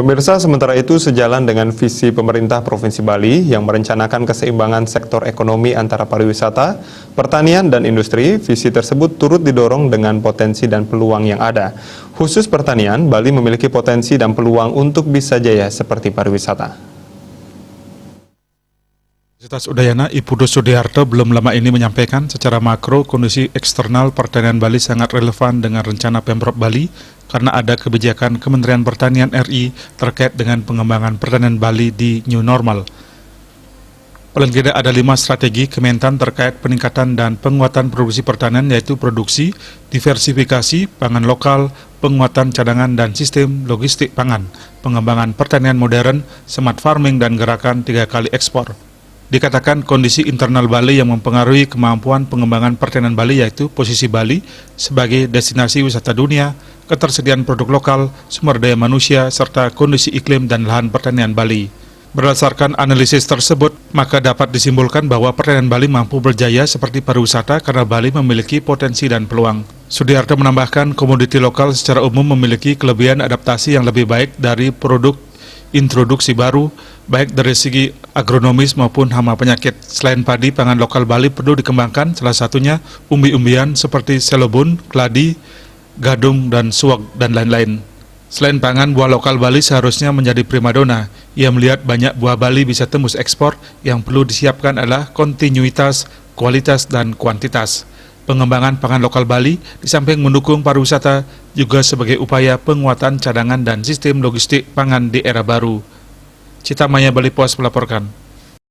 Pemirsa, sementara itu sejalan dengan visi pemerintah Provinsi Bali yang merencanakan keseimbangan sektor ekonomi antara pariwisata, pertanian, dan industri, visi tersebut turut didorong dengan potensi dan peluang yang ada. Khusus pertanian, Bali memiliki potensi dan peluang untuk bisa jaya seperti pariwisata. Universitas Udayana Ipudo Sudiarto belum lama ini menyampaikan secara makro kondisi eksternal pertanian Bali sangat relevan dengan rencana Pemprov Bali karena ada kebijakan Kementerian Pertanian RI terkait dengan pengembangan pertanian Bali di New Normal. Paling tidak ada 5 strategi Kementan terkait peningkatan dan penguatan produksi pertanian, yaitu produksi, diversifikasi, pangan lokal, penguatan cadangan dan sistem logistik pangan, pengembangan pertanian modern, smart farming, dan gerakan 3 kali ekspor. Dikatakan kondisi internal Bali yang mempengaruhi kemampuan pengembangan pertanian Bali, yaitu posisi Bali sebagai destinasi wisata dunia, ketersediaan produk lokal, sumber daya manusia, serta kondisi iklim dan lahan pertanian Bali. Berdasarkan analisis tersebut, maka dapat disimpulkan bahwa pertanian Bali mampu berjaya seperti pariwisata karena Bali memiliki potensi dan peluang. Sudiarto menambahkan komoditi lokal secara umum memiliki kelebihan adaptasi yang lebih baik dari produk introduksi baru, baik dari segi agronomis maupun hama penyakit. Selain padi, pangan lokal Bali perlu dikembangkan, salah satunya umbi-umbian seperti selobun, keladi, gadung, dan suwak, dan lain-lain. Selain pangan, buah lokal Bali seharusnya menjadi primadona. Ia melihat banyak buah Bali bisa tembus ekspor, yang perlu disiapkan adalah kontinuitas, kualitas, dan kuantitas. Pengembangan pangan lokal Bali di samping mendukung pariwisata juga sebagai upaya penguatan cadangan dan sistem logistik pangan di era baru. Citamaya Bali Pos melaporkan.